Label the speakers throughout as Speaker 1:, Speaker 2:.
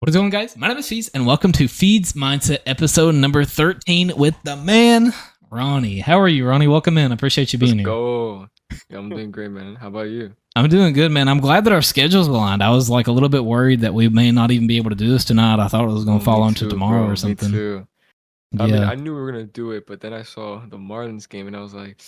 Speaker 1: What is going on, guys? My name is Feeds, and welcome to Feeds Mindset episode number 13 with the man, Roni. How are you, Roni? Welcome in. I appreciate you
Speaker 2: Let's
Speaker 1: being here.
Speaker 2: go. Yeah, I'm doing great, man. How about you?
Speaker 1: I'm doing good, man. I'm glad that our schedules aligned. I was like a little bit worried that we may not even be able to do this tonight. I thought it was going to
Speaker 2: Oh,
Speaker 1: fall
Speaker 2: me
Speaker 1: onto
Speaker 2: too,
Speaker 1: tomorrow
Speaker 2: bro.
Speaker 1: or
Speaker 2: Me
Speaker 1: something.
Speaker 2: too. I mean,
Speaker 1: Yeah.
Speaker 2: I knew we were gonna do it, but then I saw the Marlins game and I was like,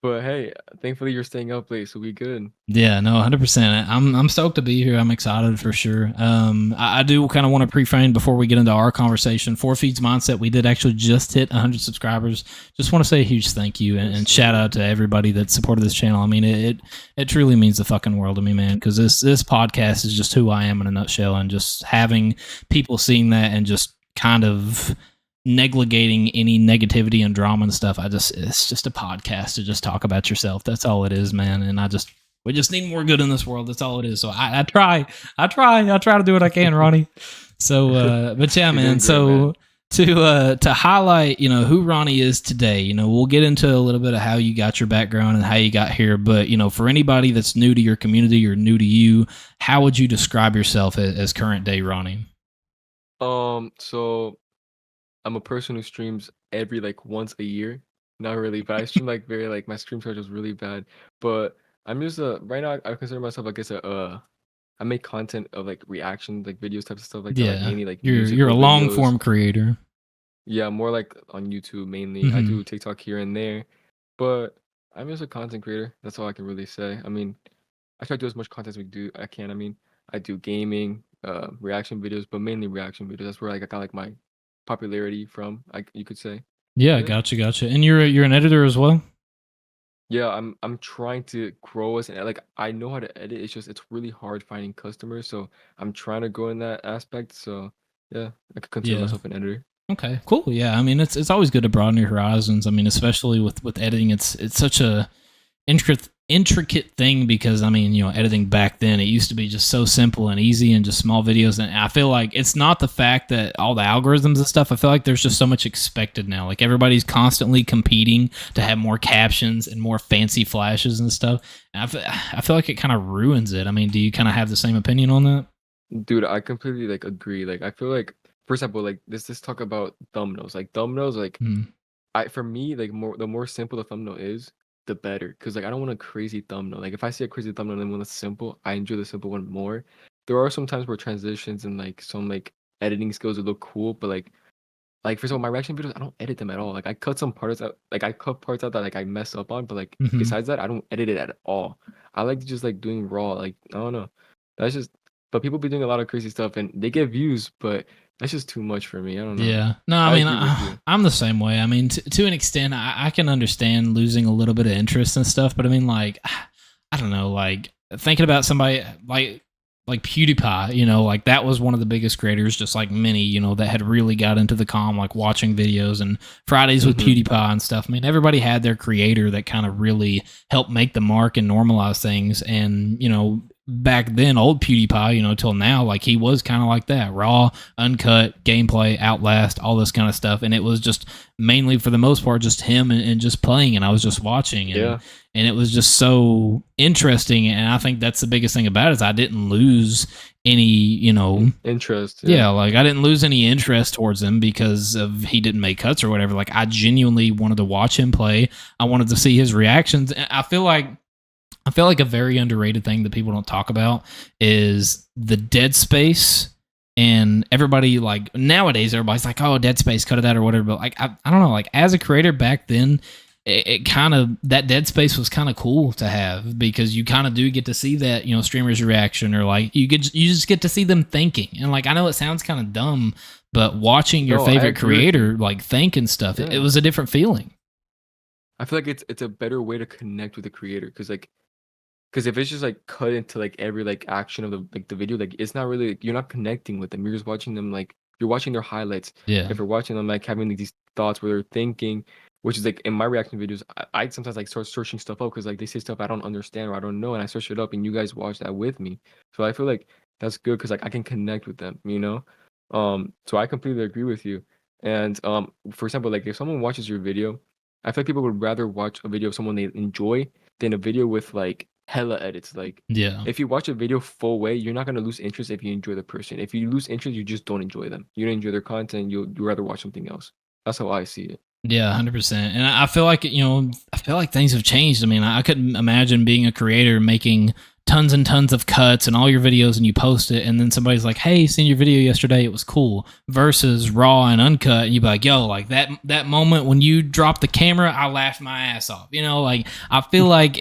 Speaker 2: but hey, thankfully you're staying up late, so we good.
Speaker 1: Yeah, no, 100%. I'm stoked to be here. I'm excited for sure. I do kind of want to pre-frame before we get into our conversation. For Feeds Mindset, we did actually just hit 100 subscribers. Just want to say a huge thank you and shout out to everybody that supported this channel. I mean, it truly means the fucking world to me, man, because this podcast is just who I am in a nutshell, and just having people seeing that and just kind of negating any negativity and drama and stuff. It's just a podcast to just talk about yourself. That's all it is, man. And we just need more good in this world. That's all it is. So I try to do what I can, Ronnie. So, but yeah, man.
Speaker 2: Great,
Speaker 1: so to highlight, who Ronnie is today, we'll get into a little bit of how you got your background and how you got here. But, for anybody that's new to your community or new to you, how would you describe yourself as current day Ronnie?
Speaker 2: So I'm a person who streams every once a year. Not really, but I stream very my stream schedule is really bad. But I'm just right now I consider myself I make content of reaction videos types of stuff like that,
Speaker 1: Yeah,
Speaker 2: mainly
Speaker 1: you're a
Speaker 2: musical
Speaker 1: long
Speaker 2: videos.
Speaker 1: form creator.
Speaker 2: Yeah, more on YouTube mainly. I do TikTok here and there, but I'm just a content creator. That's all I can really say. I mean, I try to do as much content as I can. I mean, I do gaming, reaction videos, but mainly reaction videos. That's where I got my popularity from, you could say.
Speaker 1: Yeah,
Speaker 2: Yeah.
Speaker 1: gotcha. And you're an editor as well?
Speaker 2: Yeah, I'm trying to grow as an I know how to edit. It's really hard finding customers, so I'm trying to grow in that aspect. So yeah, I could consider
Speaker 1: Yeah.
Speaker 2: myself an editor.
Speaker 1: Okay, cool. Yeah, I mean it's always good to broaden your horizons. I mean, especially with editing, it's such a intricate thing because I mean, editing back then it used to be just so simple and easy and just small videos, and I feel like it's not the fact that all the algorithms and stuff. I feel like there's just so much expected now. Like everybody's constantly competing to have more captions and more fancy flashes and stuff. And I feel like it kind of ruins it. I mean, do you kind of have the same opinion on that?
Speaker 2: Dude, I completely agree. I feel like, for example, let's talk about thumbnails. Thumbnails,
Speaker 1: Mm.
Speaker 2: I for me, the more simple the thumbnail is, the better. Cause I don't want a crazy thumbnail. If I see a crazy thumbnail and one that's simple, I enjoy the simple one more. There are some times where transitions and some editing skills would look cool, but for example, my reaction videos, I don't edit them at all. I cut some parts out. I cut parts out that I mess up on, but besides that, I don't edit it at all. I like to just doing raw. I don't know. That's just. But people be doing a lot of crazy stuff and they get views, but that's just too much for me. I don't know.
Speaker 1: Yeah. No, I mean, I'm the same way. I mean, to an extent, I can understand losing a little bit of interest and stuff, but I mean, I don't know, thinking about somebody like PewDiePie, that was one of the biggest creators, just like many, that had really got into the watching videos and Fridays with PewDiePie and stuff. I mean, everybody had their creator that kind of really helped make the mark and normalize things. And, back then, old PewDiePie, till now, he was kind of like that, raw, uncut, gameplay, Outlast, all this kind of stuff. And it was just mainly, for the most part, just him and just playing, and I was just watching. And it was just so interesting. And I think that's the biggest thing about it is I didn't lose any,
Speaker 2: interest.
Speaker 1: Yeah, I didn't lose any interest towards him because of he didn't make cuts or whatever. I genuinely wanted to watch him play. I wanted to see his reactions. And I feel like a very underrated thing that people don't talk about is the dead space. And everybody nowadays, everybody's like, "Oh, dead space, cut it out or whatever." But I don't know. As a creator back then, it kind of, that dead space was kind of cool to have because you kind of do get to see that streamer's reaction, or you just get to see them thinking. And I know it sounds kind of dumb, but watching your favorite creator think and stuff, it was a different feeling.
Speaker 2: I feel like it's a better way to connect with the creator because if it's just cut into every action of the video, it's not really, you're not connecting with them. You're just watching them, you're watching their highlights.
Speaker 1: Yeah.
Speaker 2: If you're watching them having these thoughts where they're thinking, which is in my reaction videos, I sometimes start searching stuff up because they say stuff I don't understand or I don't know, and I search it up and you guys watch that with me. So I feel like that's good because I can connect with them, So I completely agree with you. And for example, if someone watches your video, I feel like people would rather watch a video of someone they enjoy than a video with hella edits. Like
Speaker 1: Yeah.
Speaker 2: if you watch a video full way, you're not gonna lose interest if you enjoy the person. If you lose interest, you just don't enjoy them. You don't enjoy their content. You rather watch something else. That's how I see it.
Speaker 1: Yeah, 100%. And I feel like, I feel like things have changed. I mean, I couldn't imagine being a creator making tons and tons of cuts and all your videos and you post it and then somebody's like, "Hey, seen your video yesterday, it was cool." Versus raw and uncut and you'd be like, "Yo, like that moment when you dropped the camera, I laughed my ass off." Like I feel like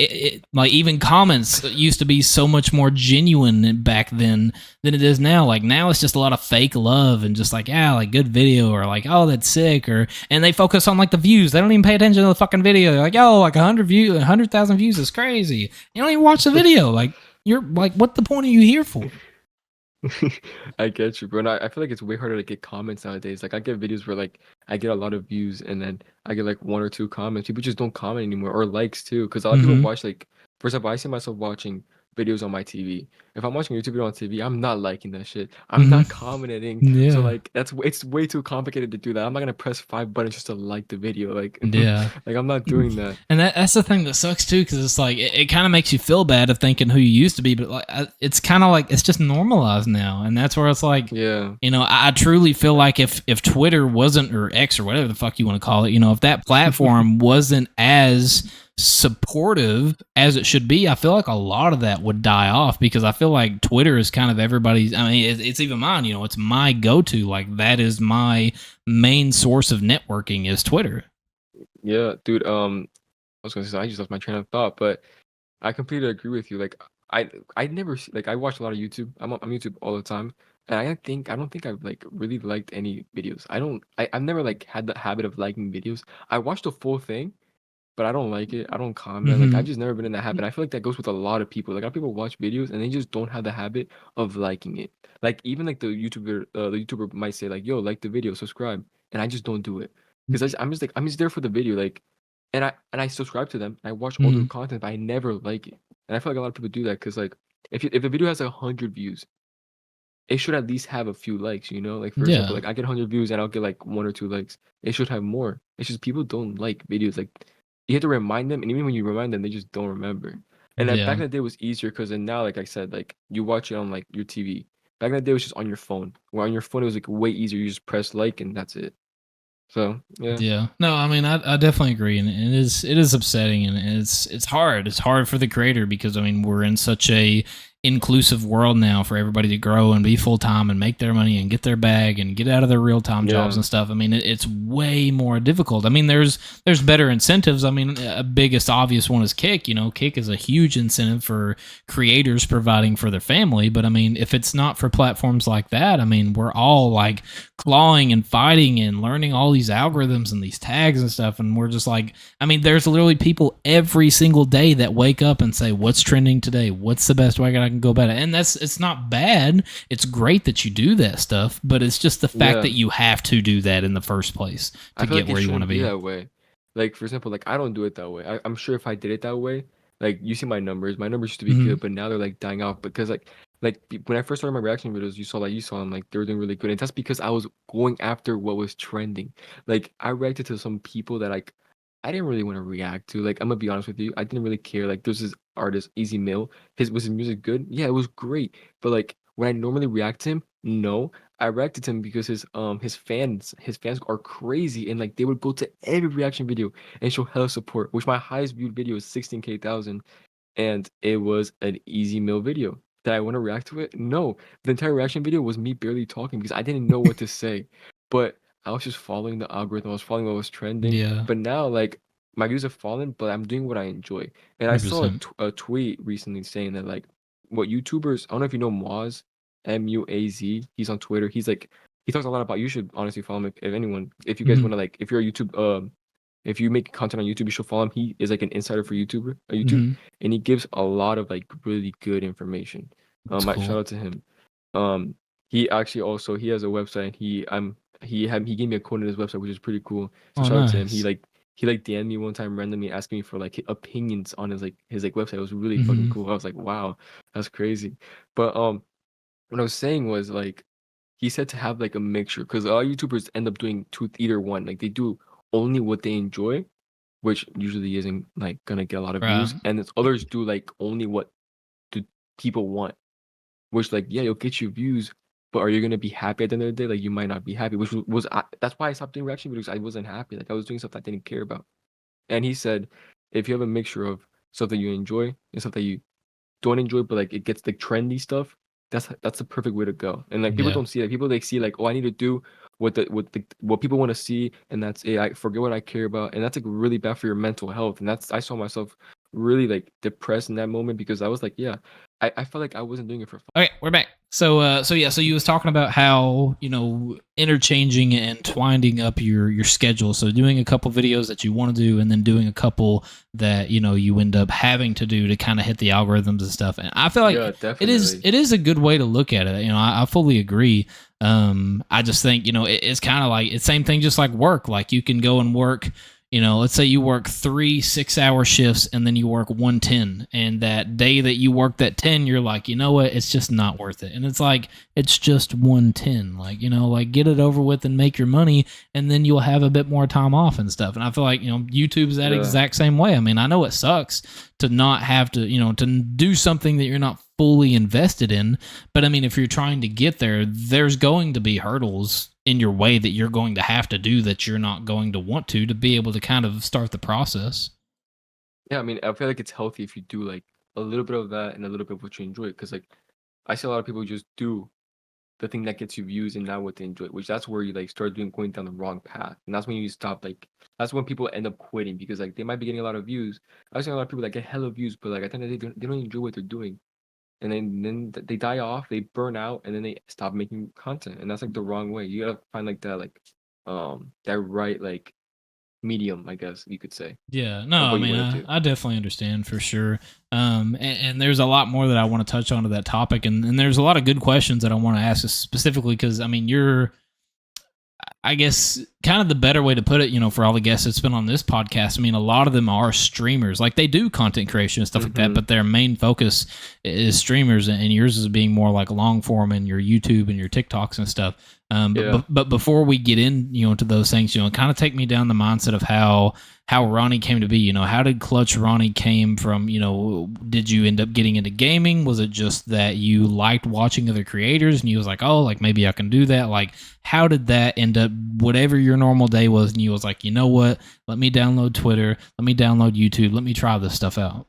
Speaker 1: like even comments used to be so much more genuine back then than it is now. Like now it's just a lot of fake love and just like, "Yeah, like good video," or like, "Oh, that's sick," or and they focus on like the views. They don't even pay attention to the fucking video. They're like, "Oh, like 100,000 views is crazy." You don't even watch the video. Like you're like, what the point are you here for?
Speaker 2: I get you, bro. And I feel like it's way harder to get comments nowadays. Like I get videos where like I get a lot of views and then I get like one or two comments. People just don't comment anymore or likes too. Because a lot of people
Speaker 1: Mm-hmm.
Speaker 2: watch like, for example, I see myself watching videos on my TV. If I'm watching a YouTube video on TV, I'm not liking that shit. I'm not
Speaker 1: Mm-hmm.
Speaker 2: commenting. So
Speaker 1: Yeah.
Speaker 2: like it's way too complicated to do that. I'm not gonna press 5 buttons just to like the video. Like
Speaker 1: Yeah.
Speaker 2: like I'm not doing that.
Speaker 1: And that's the thing that sucks too, because it's like it kind of makes you feel bad of thinking who you used to be, but like it's kind of like it's just normalized now, and that's where it's like,
Speaker 2: Yeah.
Speaker 1: I truly feel like if Twitter wasn't, or X or whatever the fuck you want to call it, if that platform wasn't as supportive as it should be, I feel like a lot of that would die off because I feel like Twitter is kind of everybody's. I mean, it's even mine. It's my go-to. Like that is my main source of networking is Twitter.
Speaker 2: Yeah, dude. I was gonna say I just lost my train of thought, but I completely agree with you. Like I never like I watch a lot of YouTube. I'm YouTube all the time, and I don't think I've like really liked any videos. I've never like had the habit of liking videos. I watched the full thing, but I don't like it. I don't comment. Like I've
Speaker 1: Hmm.
Speaker 2: just never been in that habit. I feel like that goes with a lot of people. Like a lot of people watch videos and they just don't have the habit of liking it. Like even like the YouTuber might say like, "Yo, like the video, subscribe," and I just don't do it because I'm just like I'm just there for the video. Like, and I subscribe to them. I watch all their
Speaker 1: Hmm.
Speaker 2: content, but I never like it. And I feel like a lot of people do that because like if a video has 100 views, it should at least have a few likes, you know? Like for example,
Speaker 1: Yeah.
Speaker 2: like I get 100 views and I'll get like one or two likes. It should have more. It's just people don't like videos. Like you have to remind them, and even when you remind them, they just don't remember. And then back
Speaker 1: Yeah.
Speaker 2: in the day it was easier because then now, like I said, like you watch it on like your TV. Back in the day it was just on your phone. Where on your phone it was like way easier. You just press like and that's it. So yeah.
Speaker 1: Yeah. No, I mean, I definitely agree, and it is upsetting, and it's hard. It's hard for the creator because I mean we're in such a inclusive world now for everybody to grow and be full time and make their money and get their bag and get out of their real time jobs
Speaker 2: Yeah.
Speaker 1: and stuff. I mean, it's way more difficult. I mean, there's better incentives. I mean, a biggest obvious one is Kick. Kick is a huge incentive for creators providing for their family. But I mean, if it's not for platforms like that, I mean, we're all like clawing and fighting and learning all these algorithms and these tags and stuff. And we're just like, I mean, there's literally people every single day that wake up and say, "What's trending today? What's the best way I can go about it?" And it's not bad. It's great that you do that stuff, but it's just the fact
Speaker 2: Yeah.
Speaker 1: that you have to do that in the first place
Speaker 2: I
Speaker 1: to
Speaker 2: feel
Speaker 1: get
Speaker 2: like it
Speaker 1: where you want to
Speaker 2: shouldn't be
Speaker 1: be.
Speaker 2: that way. Like for example, like I don't do it that way. I'm sure if I did it that way, like you see my numbers used to be
Speaker 1: Hmm.
Speaker 2: good, but now they're like dying out because when I first started my reaction videos, you saw them like they were doing really good, and that's because I was going after what was trending. Like I reacted to some people that like I didn't really want to react to. Like I'm gonna be honest with you, I didn't really care. Like there's this artist, Easy Mill. His music good? Yeah, it was great. But like when I normally react to him, no. I reacted to him because his fans are crazy and like they would go to every reaction video and show hella support, which my highest viewed video is 16K thousand, and it was an Easy Mill video. Did I want to react to it? No. The entire reaction video was me barely talking because I didn't know what to say. But I was just following the algorithm. I was following what was trending.
Speaker 1: Yeah,
Speaker 2: But now, like, my views have fallen, but I'm doing what I enjoy. And I saw
Speaker 1: 100%.
Speaker 2: a tweet recently saying that, like, what YouTubers, I don't know if you know Moaz, Muaz. He's on Twitter. He talks a lot about, you should honestly follow him if anyone, if you guys
Speaker 1: Hmm.
Speaker 2: want to, like, if you're a if you make content on YouTube, you should follow him. He is like an insider for YouTube,
Speaker 1: Hmm.
Speaker 2: and he gives a lot of like really good information.
Speaker 1: It's
Speaker 2: Shout
Speaker 1: cool.
Speaker 2: out to him. Um, he actually also he has a website. He gave me a code in his website, which is pretty cool. So
Speaker 1: Oh,
Speaker 2: shout out to him.
Speaker 1: nice.
Speaker 2: He like DM'd me one time randomly asking me for like opinions on his website. It was really fucking
Speaker 1: Hmm.
Speaker 2: cool. I was like, wow, that's crazy. But what I was saying was like he said to have like a mixture because a lot of YouTubers end up doing either one. Like they do only what they enjoy, which usually isn't like gonna get a lot of
Speaker 1: Right.
Speaker 2: views, and then others do like only what do people want, which like yeah, you'll get you views, but are you gonna be happy at the end of the day? Like you might not be happy, which that's why I stopped doing reaction videos. I wasn't happy. Like I was doing stuff that I didn't care about. And he said, if you have a mixture of stuff that you enjoy and stuff that you don't enjoy, but like it gets like trendy stuff, that's the perfect way to go. And like people
Speaker 1: Yeah.
Speaker 2: don't see that. People like see like, oh, I need to do what people want to see, and that's it. I forget what I care about, and that's like really bad for your mental health. And that's I saw myself really like depressed in that moment because I was like, yeah, I felt like I wasn't doing it for fun.
Speaker 1: Okay, we're back. So yeah, so you was talking about how interchanging and twinding up your schedule. So doing a couple videos that you want to do, and then doing a couple that you end up having to do to kind of hit the algorithms and stuff. And I feel like
Speaker 2: Yeah,
Speaker 1: it is
Speaker 2: definitely.
Speaker 1: it is a good way to look at it. I fully agree. I just think it's kind of like it's same thing, just like work. Like you can go and work. Let's say you work 3 6-hour shifts and then you work 110. And that day that you work that 10, you're like, you know what? It's just not worth it. And it's like, it's just 110. Like, like get it over with and make your money. And then you'll have a bit more time off and stuff. And I feel like, YouTube's that
Speaker 2: Yeah.
Speaker 1: exact same way. I mean, I know it sucks to not have to, to do something that you're not fully invested in. But I mean, if you're trying to get there, there's going to be hurdles in your way that you're going to have to do that you're not going to want to be able to kind of start the process.
Speaker 2: Yeah, I mean, I feel like it's healthy if you do like a little bit of that and a little bit of what you enjoy. Because like I see a lot of people just do the thing that gets you views and not what they enjoy, which that's where you like start going down the wrong path. And that's when you stop like that's when people end up quitting because like they might be getting a lot of views. I've seen a lot of people that get hella views, but like at the end of the day, they don't enjoy what they're doing. And then they die off, they burn out, and then they stop making content. And that's like the wrong way. You gotta find like that right like medium, I guess you could say,
Speaker 1: Yeah, no,
Speaker 2: of
Speaker 1: I
Speaker 2: what you
Speaker 1: mean,
Speaker 2: want to do.
Speaker 1: I definitely understand for sure. And there's a lot more that I want to touch on to that topic, and there's a lot of good questions that I want to ask specifically because I mean, I guess kind of the better way to put it, for all the guests that's been on this podcast, I mean, a lot of them are streamers. Like they do content creation and stuff like that,
Speaker 2: Mm-hmm.
Speaker 1: but their main focus is streamers, and yours is being more like long form and your YouTube and your TikToks and stuff.
Speaker 2: Yeah.
Speaker 1: But before we get in, to those things, kind of take me down the mindset of how Ronnie came to be. How did Clutch Ronnie came from? Did you end up getting into gaming? Was it just that you liked watching other creators and you was like, oh, like maybe I can do that? Like, how did that end up? Whatever your normal day was, and you was like, you know what? Let me download Twitter. Let me download YouTube. Let me try this stuff out.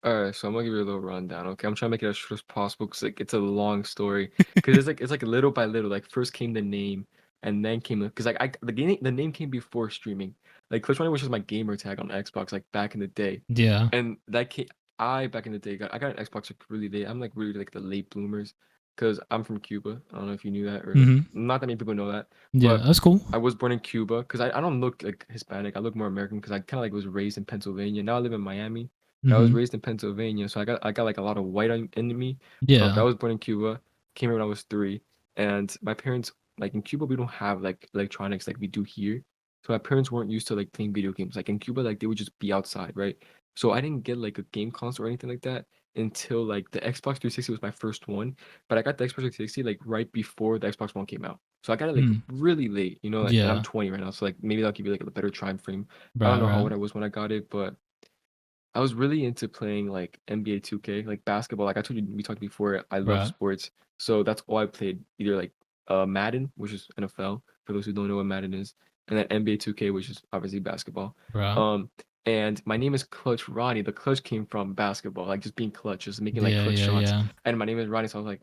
Speaker 2: All right, so I'm gonna give you a little rundown. Okay, I'm trying to make it as short as possible because like it's a long story. Because it's like little by little. Like first came the name, and then came because like the name came before streaming. Like Clutch Running was just my gamer tag on Xbox like back in the day,
Speaker 1: Yeah.
Speaker 2: and that came I back in the day I got an Xbox like really late. I'm like really like the late bloomers, because I'm from Cuba. I don't know if you knew that or like
Speaker 1: Mm-hmm.
Speaker 2: not that many people know that,
Speaker 1: Yeah,
Speaker 2: but
Speaker 1: that's cool.
Speaker 2: I was born in Cuba because I don't look like Hispanic. I look more American because I kind of like was raised in Pennsylvania. Now I live in Miami. But I was
Speaker 1: Mm-hmm.
Speaker 2: raised in Pennsylvania, so I got like a lot of white in me. But I
Speaker 1: Yeah.
Speaker 2: was born in Cuba, came here when I was 3, and my parents like in Cuba we don't have like electronics like we do here. So my parents weren't used to like playing video games. Like in Cuba, like they would just be outside, right? So I didn't get like a game console or anything like that until like the Xbox 360 was my first one. But I got the Xbox 360 like right before the Xbox One came out. So I got it like
Speaker 1: Mm.
Speaker 2: really late, like, and I'm
Speaker 1: Yeah.
Speaker 2: 20 right now, so like maybe that'll give you like a better time frame. I don't
Speaker 1: Right.
Speaker 2: know how
Speaker 1: Right.
Speaker 2: old I was when I got it, but I was really into playing like NBA 2K, like basketball. Like I told you, we talked before, I love
Speaker 1: Right.
Speaker 2: sports. So that's all I played, either like Madden, which is NFL, for those who don't know what Madden is, and then NBA 2K, which is obviously basketball.
Speaker 1: Right.
Speaker 2: Um, and my name is Clutch Ronnie. The clutch came from basketball, like just being clutch, just making like
Speaker 1: Yeah.
Speaker 2: clutch
Speaker 1: Yeah.
Speaker 2: shots.
Speaker 1: Yeah.
Speaker 2: And my name is Ronnie, so I was like,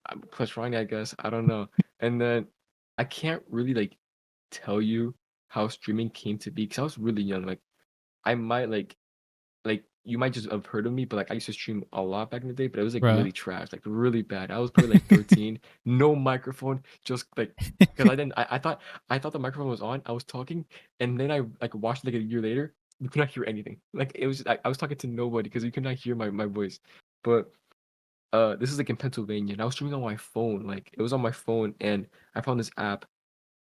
Speaker 2: I'm Clutch Ronnie, I guess. I don't know. And then I can't really like tell you how streaming came to be because I was really young. Like I might like you might just have heard of me, but like I used to stream a lot back in the day, but it was like
Speaker 1: Right.
Speaker 2: really trash, like really bad. I was probably like 13, no microphone, just like because I thought the microphone was on. I was talking, and then I like watched like a year later. You could not hear anything. Like it was I was talking to nobody because you could not hear my voice. But this is like in Pennsylvania, and I was streaming on my phone. Like it was on my phone, and I found this app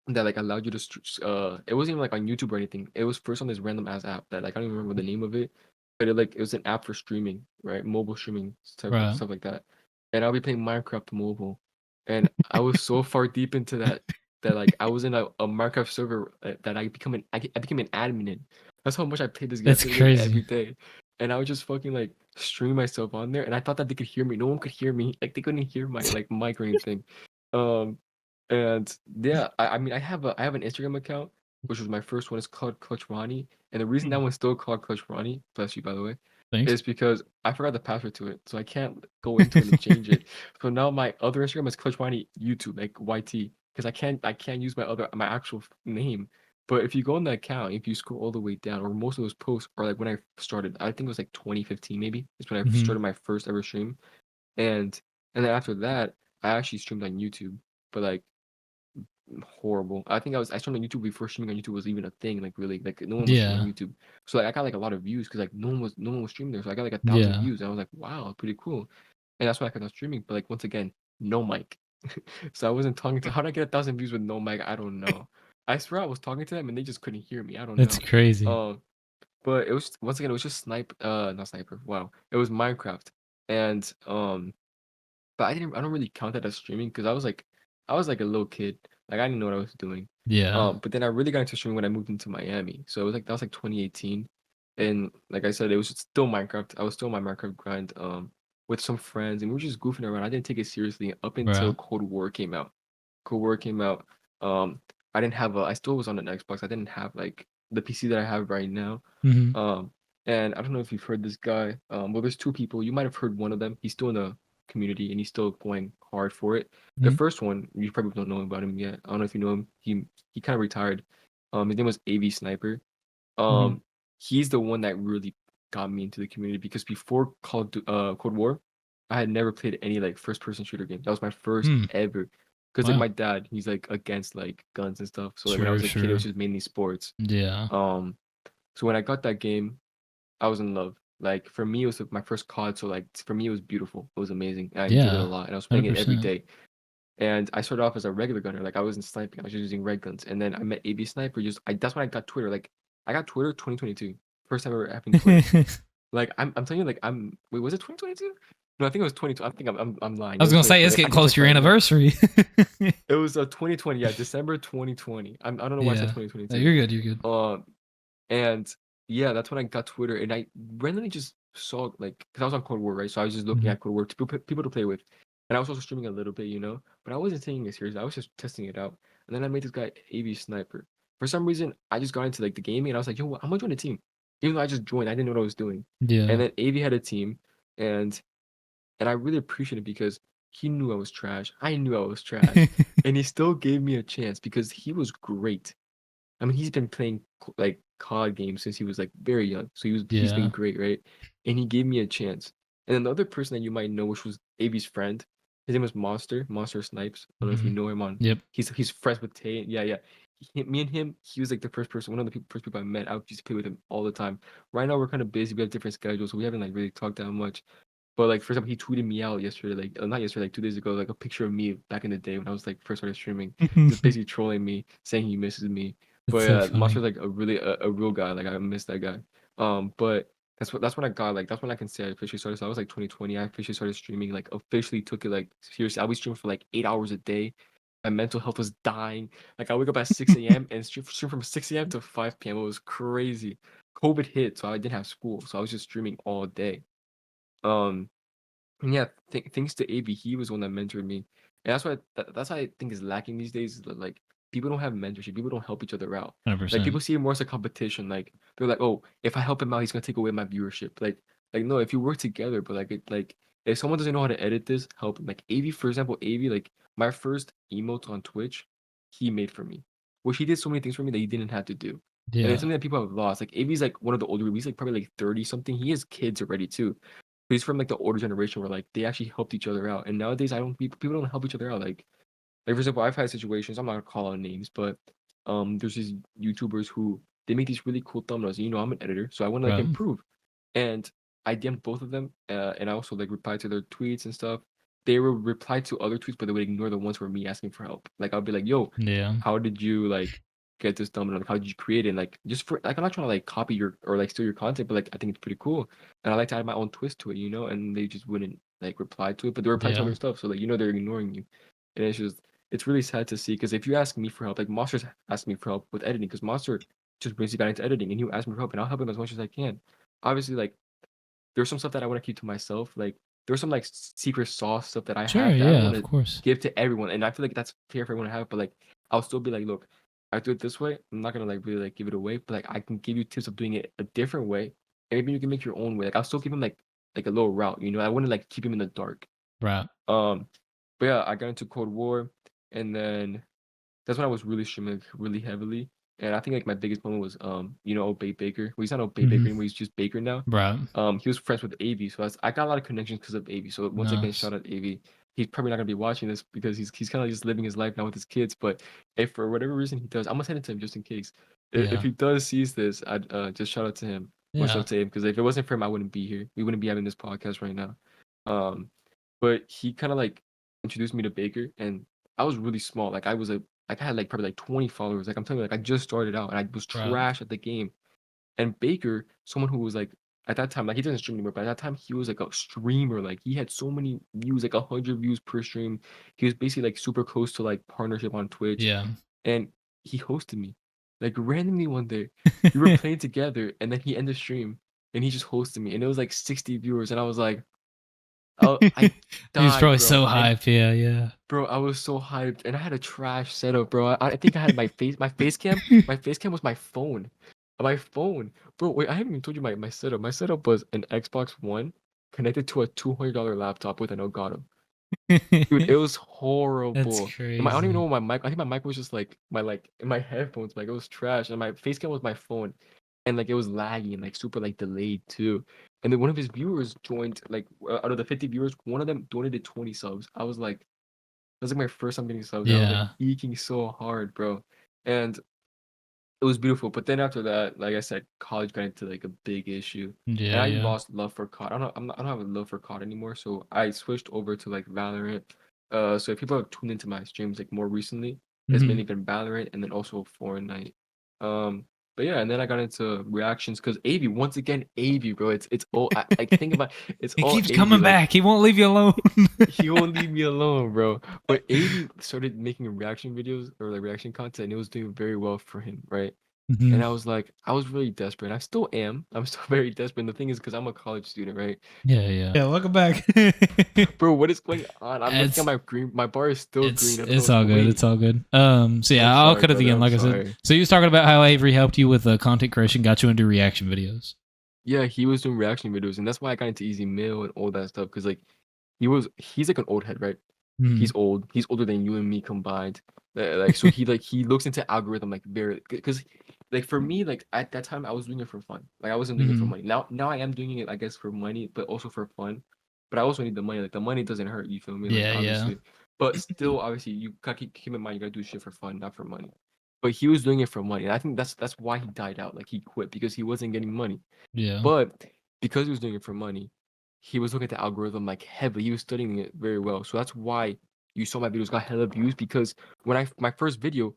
Speaker 2: that like allowed you to it wasn't even like on YouTube or anything. It was first on this random ass app that like I don't even remember the name of it, but it was an app for streaming, right? Mobile streaming type of
Speaker 1: Right.
Speaker 2: stuff like that. And I'll be playing Minecraft mobile. And I was so far deep into that that like I was in a Minecraft server that I became an admin in. That's how much I played this game. I
Speaker 1: That's
Speaker 2: played the game
Speaker 1: crazy.
Speaker 2: every day, and I would just fucking like stream myself on there, and I thought that they could hear me. No one could hear me. Like they couldn't hear my like mic or anything. Um, and yeah, I mean I have an Instagram account, which was my first one. It's called Clutch Ronnie, and the reason that
Speaker 1: Hmm.
Speaker 2: one's still called Clutch Ronnie, bless you by the way,
Speaker 1: Thanks.
Speaker 2: is because I forgot the password to it, so I can't go into it and change it. So now my other Instagram is Clutch Ronnie YouTube, like YT, because I can't use my actual name. But if you go on the account, if you scroll all the way down, or most of those posts are like when I started. I think it was like 2015 maybe. It's when I
Speaker 1: Hmm.
Speaker 2: started my first ever stream, and and then after that, I actually streamed on YouTube. But like horrible. I think I streamed on YouTube before streaming on YouTube was even a thing. Like really, like no one was streaming on
Speaker 1: Yeah.
Speaker 2: YouTube. So like I got like a lot of views because like no one was streaming there. So I got like 1,000
Speaker 1: Yeah.
Speaker 2: views. And I was like, wow, pretty cool. And that's why I kept on streaming. But like once again, no mic. So I wasn't talking to. How did I get 1,000 views with no mic? I don't know. I swear I was talking to them and they just couldn't hear me. I don't
Speaker 1: That's
Speaker 2: know.
Speaker 1: crazy.
Speaker 2: But it was once again it was just not sniper. Wow, it was Minecraft. And but I don't really count that as streaming because I was like a little kid. Like I didn't know what I was doing.
Speaker 1: Yeah.
Speaker 2: But then I really got into streaming when I moved into Miami. So it was like that was like 2018. And like I said, it was still Minecraft. I was still on my Minecraft grind with some friends and we were just goofing around. I didn't take it seriously up until
Speaker 1: Right.
Speaker 2: Cold War came out. Cold War came out. Um I didn't have a I still was on an Xbox. I didn't have like the PC that I have right now.
Speaker 1: Hmm.
Speaker 2: Um and I don't know if you've heard this guy. Well there's two people. You might have heard one of them. He's still in the community and he's still going hard for it. The
Speaker 1: Hmm.
Speaker 2: first one, you probably don't know about him yet. I don't know if you know him. He kind of retired. His name was AV Sniper.
Speaker 1: Hmm.
Speaker 2: Um, he's the one that really got me into the community because before Cold War, I had never played any like first person shooter game. That was my first
Speaker 1: Hmm.
Speaker 2: ever. Because like
Speaker 1: Wow.
Speaker 2: my dad, he's like against like guns and stuff. So like when I
Speaker 1: Sure.
Speaker 2: was a kid, it was
Speaker 1: Sure.
Speaker 2: just mainly sports.
Speaker 1: Yeah.
Speaker 2: Um, so when I got that game, I was in love. Like for me, it was like, my first COD, so like for me, it was beautiful. It was amazing. I enjoyed it a
Speaker 1: Yeah.
Speaker 2: lot, and I was playing it every
Speaker 1: 100%.
Speaker 2: day. And I started off as a regular gunner, like I wasn't sniping. I was just using red guns. And then I met AB Sniper. That's when I got Twitter. Like I got Twitter 2022, first time ever having Twitter.
Speaker 1: I
Speaker 2: Like I'm telling you, like I'm wait, was it 2022? No, I think it was 22. I think I'm lying. It
Speaker 1: was
Speaker 2: was
Speaker 1: gonna say it's
Speaker 2: 2020. I
Speaker 1: getting
Speaker 2: can
Speaker 1: close
Speaker 2: check
Speaker 1: to your
Speaker 2: right now.
Speaker 1: anniversary.
Speaker 2: It was 2020. Yeah, December 2020. I don't know why I said
Speaker 1: Yeah. No,
Speaker 2: 2022.
Speaker 1: you're good. You're good.
Speaker 2: Um, and yeah, that's when I got Twitter, and I randomly just saw like because I was on Cold War, right? So I was just looking
Speaker 1: Hmm.
Speaker 2: at Cold War to people to play with, and I was also streaming a little bit, but I wasn't taking it serious. I was just testing it out, and then I made this guy AV Sniper. For some reason, I just got into like the gaming, and I was like, yo, I'm gonna join a team, even though I just joined. I didn't know what I was doing, and
Speaker 1: Yeah.
Speaker 2: then AV had a team, and I really appreciate it because he knew I was trash. I knew I was trash, and he still gave me a chance because he was great. I mean, he's been playing like COD games since he was like very young, so he's been
Speaker 1: Yeah.
Speaker 2: great, right? And he gave me a chance. And then the other person that you might know, which was AV's friend, his name was Monster Snipes. I don't know if
Speaker 1: Hmm.
Speaker 2: you know him on.
Speaker 1: Yep.
Speaker 2: He's friends with Tay. Yeah, yeah. Me and him, he was like the first person, one of the first people I met. I used to play with him all the time. Right now we're kind of busy. We have different schedules, so we haven't like really talked that much. But like for example, he tweeted me out yesterday, like not yesterday, like 2 days ago, like a picture of me back in the day when I was like first started streaming, just basically trolling me, saying he misses me.
Speaker 1: It's
Speaker 2: But
Speaker 1: so
Speaker 2: Monster's
Speaker 1: funny.
Speaker 2: like a really a real guy. Like I miss that guy. But that's when I got like that's when I can say I officially started. So I was like 2020. I officially started streaming. Like officially took it like seriously. I was streaming for like 8 hours a day. My mental health was dying. Like I wake up at 6 a.m. and stream from 6 a.m. to 5 p.m. It was crazy. COVID hit, so I didn't have school, so I was just streaming all day. Um, and yeah, thanks to AB, he was one that mentored me, and that's why I think is lacking these days. Is that, like people don't have mentorship. People don't help each other out. Like
Speaker 1: 100%.
Speaker 2: people see it more as a competition. Like they're like, oh, if I help him out, he's gonna take away my viewership. Like no, if you work together, but like if someone doesn't know how to edit this, help him. Like AV, for example, AV, like my first emote on Twitch, he made for me, which he did so many things for me that he didn't have to do. And it's
Speaker 1: Yeah.
Speaker 2: something that people have lost. Like AV's like one of the older. He's like probably like 30 something. He has kids already too. He's from like the older generation where like they actually helped each other out. And nowadays I don't people don't help each other out. Like for example, I've had situations, I'm not gonna call out names, but there's these YouTubers who they make these really cool thumbnails. And, I'm an editor, so I want to like
Speaker 1: Right.
Speaker 2: improve. And I DM'd both of them, and I also like replied to their tweets and stuff. They will reply to other tweets, but they would ignore the ones where me asking for help. Like I'll be like, "Yo,
Speaker 1: Yeah.
Speaker 2: how did you like get this thumbnail? Like, how did you create it? And, like just for like, I'm not trying to like copy your or like steal your content, but like I think it's pretty cool, and I like to add my own twist to it, And they just wouldn't like reply to it, but they reply to
Speaker 1: Yeah.
Speaker 2: other stuff. So like they're ignoring you, and it's just it's really sad to see because if you ask me for help, like Monster's asked me for help with editing because Monster just recently got into editing and he'll ask me for help and I'll help him as much as I can. Obviously, like there's some stuff that I want to keep to myself. Like there's some like secret sauce stuff that I
Speaker 1: Sure,
Speaker 2: have that I don't
Speaker 1: yeah,
Speaker 2: want
Speaker 1: of
Speaker 2: to
Speaker 1: course.
Speaker 2: give to everyone, and I feel like that's fair for everyone to have. But like I'll still be like, look, I do it this way. I'm not gonna like really like give it away, but like I can give you tips of doing it a different way, and maybe you can make your own way. Like I'll still give him like a little route, you know. I wouldn't like keep him in the dark.
Speaker 1: Right.
Speaker 2: Um, but yeah, I got into Cold War, and then that's when I was really streaming like, really heavily. And I think like my biggest moment was you know, Obey Baker. Well, he's not Obey Baker
Speaker 1: Hmm.
Speaker 2: anymore, he's just Baker now.
Speaker 1: Right.
Speaker 2: He was friends with AV, so I got a lot of connections because of AV. So once again,
Speaker 1: Nice.
Speaker 2: shout out AV. He's probably not gonna be watching this because he's kind of just living his life now with his kids. But if for whatever reason he does, I'm gonna send it to him just in case. If
Speaker 1: Yeah.
Speaker 2: he does sees this, I'd just shout out to him. Much
Speaker 1: Yeah.
Speaker 2: love to him because if it wasn't for him, I wouldn't be here. We wouldn't be having this podcast right now. Um, but he kind of like introduced me to Baker, and I was really small. Like I was a like I had like probably like 20 followers. Like I'm telling you, like I just started out and I was
Speaker 1: Right.
Speaker 2: trash at the game. And Baker, someone who was like at that time, like he doesn't stream anymore, but at that time he was like a streamer. Like he had so many views, like 100 views per stream. He was basically like super close to like partnership on Twitch.
Speaker 1: Yeah.
Speaker 2: And he hosted me. Like randomly one day. We were playing together and then he ended the stream and he just hosted me. And it was like 60 viewers. And I was like, I
Speaker 1: He was
Speaker 2: died,
Speaker 1: probably
Speaker 2: bro.
Speaker 1: so hyped. Yeah, yeah.
Speaker 2: Bro, I was so hyped, and I had a trash setup, bro. I think I had my face cam was my phone. My phone. Bro, wait, I haven't even told you my setup. My setup was an Xbox One connected to a $200 laptop with an Elgato. Dude, it was
Speaker 1: That's
Speaker 2: horrible. And I don't even know
Speaker 1: crazy.
Speaker 2: what my mic. I think my mic was just like my like in my headphones. Like it was trash, and my face cam was my phone, and like it was laggy and like super like delayed too. And then one of his viewers joined. Like out of the 50 viewers, one of them donated 20 subs. I was like, that was like my first time getting subs. And I was like
Speaker 1: Yeah.
Speaker 2: eking so hard, bro. And it was beautiful. But then after that, like I said, college got into like a big issue, and
Speaker 1: Yeah,
Speaker 2: I
Speaker 1: yeah.
Speaker 2: lost love for COD. I don't have a love for COD anymore. So I switched over to like Valorant. So if people have tuned into my streams like more recently, it's
Speaker 1: Hmm.
Speaker 2: mainly been Valorant and then also Fortnite. Um, but yeah, and then I got into reactions because AV once again AV, bro. It's all like think about it's
Speaker 1: He
Speaker 2: all
Speaker 1: keeps
Speaker 2: AV.
Speaker 1: coming
Speaker 2: Like
Speaker 1: back. He won't leave you alone.
Speaker 2: he won't leave me alone, bro. But AV started making reaction videos or like reaction content, and it was doing very well for him, right?
Speaker 1: Hmm.
Speaker 2: And I was like, I was really desperate. I still am. I'm still very desperate. And the thing is, because I'm a college student, right?
Speaker 1: Yeah, yeah. Yeah, welcome back.
Speaker 2: Bro, what is going on? I'm looking at
Speaker 1: it's
Speaker 2: my green. My bar is still green. I don't know
Speaker 1: it's
Speaker 2: what's
Speaker 1: all
Speaker 2: going.
Speaker 1: good. It's
Speaker 2: Wait,
Speaker 1: all good. So
Speaker 2: I'm
Speaker 1: yeah, I'll
Speaker 2: sorry,
Speaker 1: cut it
Speaker 2: brother.
Speaker 1: again.
Speaker 2: I'm
Speaker 1: Like I said,
Speaker 2: sorry.
Speaker 1: so you was talking about how Avery helped you with content creation, got you into reaction videos.
Speaker 2: Yeah, he was doing reaction videos, and that's why I got into Easy Mail and all that stuff. Because like, he's like an old head, right?
Speaker 1: Mm.
Speaker 2: He's old. He's older than you and me combined. Like so he looks into algorithm like very because like for me like at that time I was doing it for fun. Like I wasn't doing it for
Speaker 1: Mm.
Speaker 2: money. Now I am doing it I guess for money, but also for fun. But I also need the money. Like the money doesn't hurt. You feel me? Like
Speaker 1: Yeah, yeah,
Speaker 2: obviously, but still obviously you gotta keep in mind you gotta do shit for fun, not for money. But he was doing it for money. And I think that's why he died out. Like he quit because he wasn't getting money.
Speaker 1: yeah,
Speaker 2: But because he was doing it for money, he was looking at the algorithm like heavily. He was studying it very well. So that's why you saw my videos got hella views because when my first video,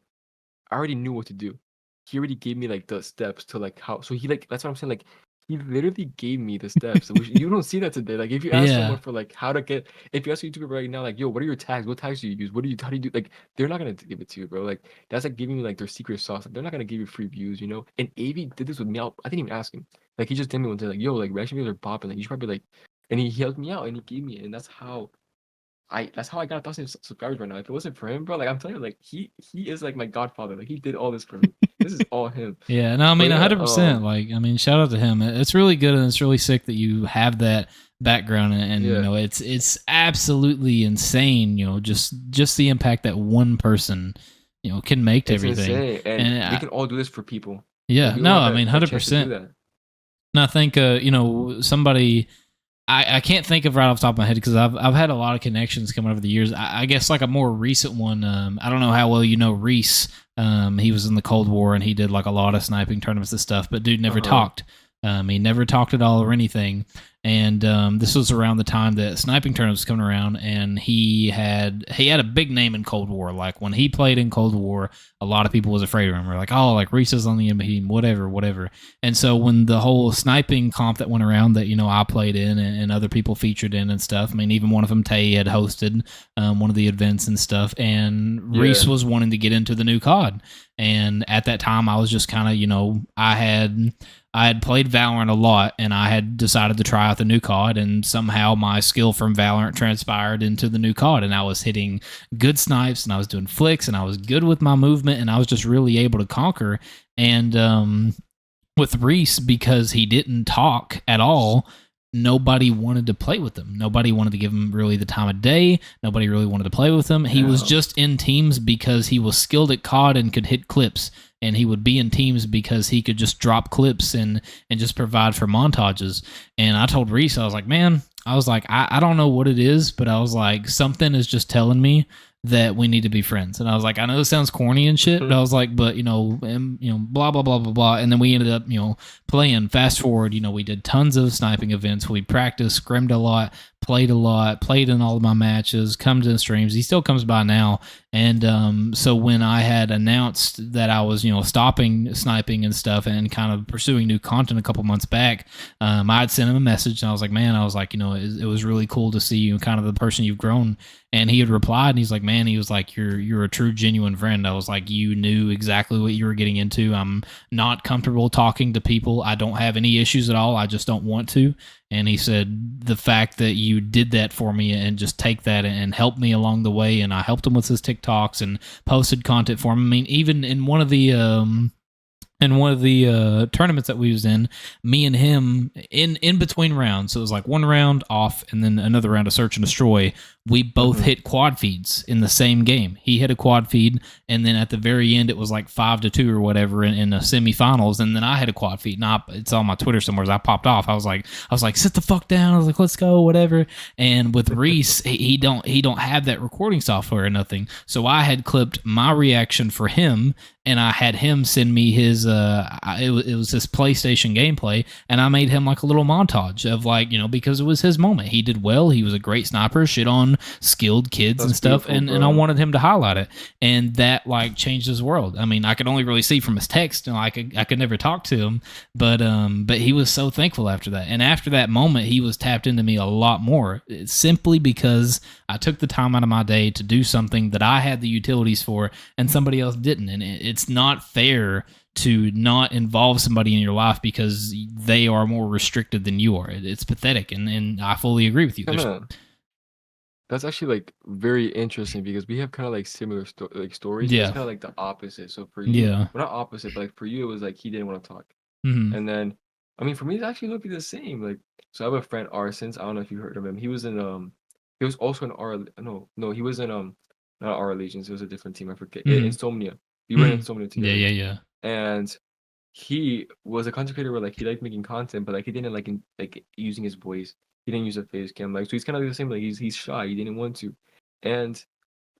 Speaker 2: I already knew what to do. He already gave me like the steps to like how. So he like that's what I'm saying. Like he literally gave me the steps, which you don't see that today. Like if you ask someone
Speaker 1: yeah,
Speaker 2: for like how to get, if you ask a YouTuber right now, like yo, what are your tags? What tags do you use? What do you how do you do? Like they're not gonna give it to you, bro. Like that's like giving you like their secret sauce. Like, they're not gonna give you free views, you know. And AV did this with me. I didn't even ask him. Like he just did me one day. Like yo, like reaction videos are popping. Like you should probably like, and he helped me out and he gave me, it, and that's how I got 1,000 subscribers right now. If it wasn't for him, bro, like I'm telling you, like he is like my godfather. Like he did all this for me. This is all him.
Speaker 1: yeah. No, I
Speaker 2: But
Speaker 1: mean,
Speaker 2: yeah,
Speaker 1: 100%. Like, I mean, shout out to him. It's really good and it's really sick that you have that background and you
Speaker 2: yeah,
Speaker 1: know, it's absolutely insane. You know, just the impact that one person, you know, can make to
Speaker 2: it's
Speaker 1: everything.
Speaker 2: insane, and
Speaker 1: And
Speaker 2: we can all do this for people. Like
Speaker 1: yeah,
Speaker 2: we all
Speaker 1: no,
Speaker 2: have
Speaker 1: I mean,
Speaker 2: that chance to do
Speaker 1: 100%.
Speaker 2: that.
Speaker 1: And I think, you know, somebody I can't think of right off the top of my head because I've had a lot of connections coming over the years. I guess like a more recent one. I don't know how well you know Reese. He was in the Cold War and he did like a lot of sniping tournaments and stuff. But dude never
Speaker 2: Uh-huh.
Speaker 1: talked. He never talked at all or anything. and this was around the time that sniping tournaments was coming around, and he had a big name in Cold War. Like when he played in Cold War, a lot of people was afraid of him. We're like, oh, like Reese is on the enemy team, whatever, whatever. And so when the whole sniping comp that went around that I played in and other people featured in and stuff, I mean, even one of them, Tay, had hosted one of the events and stuff, and Reese was wanting to get into the new COD. And at that time, I was just kind of, I had played Valorant a lot, and I had decided to try out the new COD, and somehow my skill from Valorant transpired into the new COD, and I was hitting good snipes, and I was doing flicks, and I was good with my movement, and I was just really able to conquer. And with Reese, because he didn't talk at all, nobody wanted to play with him. Nobody wanted to give him really the time of day. Nobody really wanted to play with him. He was just in teams because he was skilled at COD and could hit clips. And he would be in teams because he could just drop clips and just provide for montages. And I told Reese, I was like, man, I don't know what it is, but I was like, something is just telling me that we need to be friends. And I was like, I know this sounds corny and shit, but I was like, but blah blah blah blah blah. And then we ended up, playing. Fast forward, we did tons of sniping events. We practiced, scrimmed a lot, played in all of my matches, come to the streams. He still comes by now. And so when I had announced that I was, stopping sniping and stuff and kind of pursuing new content a couple months back, I had sent him a message, and I was like, man, it was really cool to see you, kind of the person you've grown. And he had replied, and he's like, man, you're a true, genuine friend. I was like, you knew exactly what you were getting into. I'm not comfortable talking to people. I don't have any issues at all. I just don't want to. And he said, the fact that you did that for me and just take that and help me along the way, and I helped him with his TikToks and posted content for him. I mean, even in one of the tournaments that we was in, me and him in between rounds, so it was like one round off and then another round of search and destroy, we both hit quad feeds in the same game. He hit a quad feed, and then at the very end it was like 5-2 or whatever in the semifinals, and then I had a quad feed. And it's on my Twitter somewhere. As I popped off, I was like, sit the fuck down. I was like, let's go, whatever. And with Reese, he don't have that recording software or nothing, so I had clipped my reaction for him, and I had him send me his it was his PlayStation gameplay, and I made him like a little montage of because it was his moment. He did well. He was a great sniper, shit on skilled kids and stuff, and I wanted him to highlight it, and that changed his world. I mean, I could only really see from his text, and I could never talk to him, but he was so thankful after that. And after that moment, he was tapped into me a lot more, simply because I took the time out of my day to do something that I had the utilities for and somebody else didn't. And it's not fair to not involve somebody in your life because they are more restricted than you are. It's pathetic, and I fully agree with you.
Speaker 2: That's actually very interesting because we have kind of similar stories. Yeah. It's kind of the opposite. So for you, well, not opposite, but for you, it was he didn't want to talk.
Speaker 1: Mm-hmm.
Speaker 2: And then, I mean, for me, it's actually looking the same. So I have a friend, Arsons. I don't know if you heard of him. He was in he was also in our no, he was in not our Allegiance. It was a different team. I forget.
Speaker 1: Mm-hmm.
Speaker 2: Insomnia. We were in Insomnia together.
Speaker 1: Yeah.
Speaker 2: And he was a content creator where he liked making content, but he didn't like using his voice. He didn't use a face cam. So he's kind of the same. He's shy. He didn't want to. And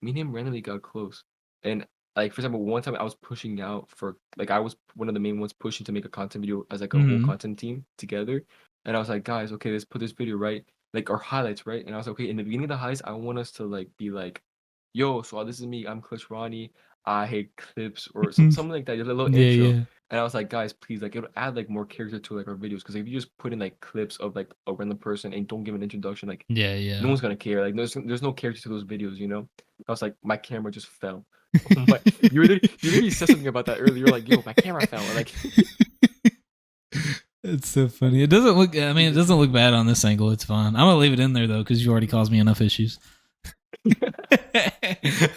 Speaker 2: me and him randomly got close. And for example, one time I was pushing out for I was one of the main ones pushing to make a content video as a whole content team together. And I was like, guys, okay, let's put this video right, our highlights, right? And I was like, okay, in the beginning of the highlights, I want us to be yo, so this is me. I'm Clutch Roni. I hate clips or something like that. Just a little intro. Yeah. And I was like, guys, please, it'll add more character to our videos, because if you just put in clips of a random person and don't give an introduction, no one's gonna care. There's no character to those videos, I was like, my camera just fell. You literally said something about that earlier. You're like, yo, my camera fell.
Speaker 1: It's so funny. It doesn't look. I mean, it doesn't look bad on this angle. It's fine. I'm gonna leave it in there though, because you already caused me enough issues.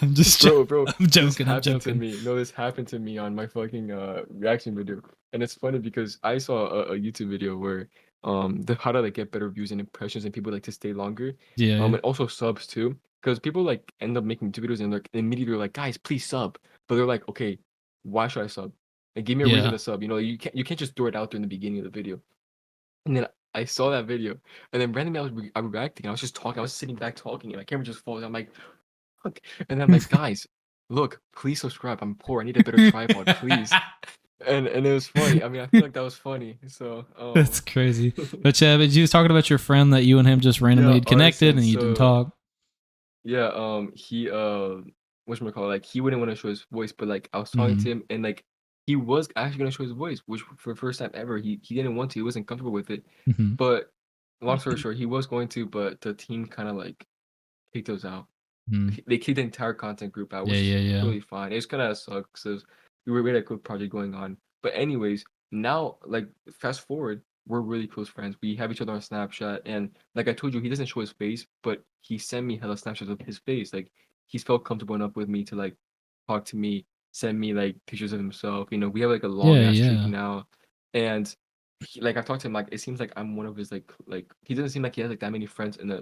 Speaker 1: I'm just
Speaker 2: bro.
Speaker 1: I'm joking.
Speaker 2: To me. No, this happened to me on my fucking reaction video, and it's funny because I saw a YouTube video where how to get better views and impressions and people to stay longer.
Speaker 1: Yeah.
Speaker 2: And also subs too, because people end up making YouTube videos and immediately like, guys, please sub, but they're like, okay, why should I sub? Give me a reason to sub. You can't just throw it out there in the beginning of the video. And then I saw that video, and then randomly I was reacting. I was just talking. I was sitting back talking, and my camera just falls. I'm like, fuck. And then I'm like, guys, look, please subscribe. I'm poor. I need a better tripod, please. and it was funny. I mean, I feel like that was funny. So
Speaker 1: That's crazy. But you was talking about your friend that you and him just randomly
Speaker 2: yeah,
Speaker 1: had connected
Speaker 2: arson.
Speaker 1: and you didn't
Speaker 2: So
Speaker 1: talk.
Speaker 2: yeah, he whatchamacallit, like he wouldn't want to show his voice, but like I was talking
Speaker 1: Mm-hmm.
Speaker 2: to him and like he was actually gonna show his voice, which for the first time ever, he didn't want to, he wasn't comfortable with it.
Speaker 1: Mm-hmm.
Speaker 2: But long story short, he was going to, but the team kind of like kicked us out.
Speaker 1: Mm-hmm.
Speaker 2: They kicked the entire content group out,
Speaker 1: Yeah,
Speaker 2: which is
Speaker 1: yeah, yeah.
Speaker 2: totally fine. It was kind of sucked because we had a good project going on. But anyways, now like fast forward, we're really close friends. We have each other on Snapchat, and like I told you, he doesn't show his face, but he sent me hella Snapshots of his face. Like he's felt comfortable enough with me to like talk to me, send me like pictures of himself. You know, we have like a long
Speaker 1: Yeah,
Speaker 2: ass streak
Speaker 1: yeah.
Speaker 2: now, and like I've talked to him, like it seems like I'm one of his like he doesn't seem like he has like that many friends in the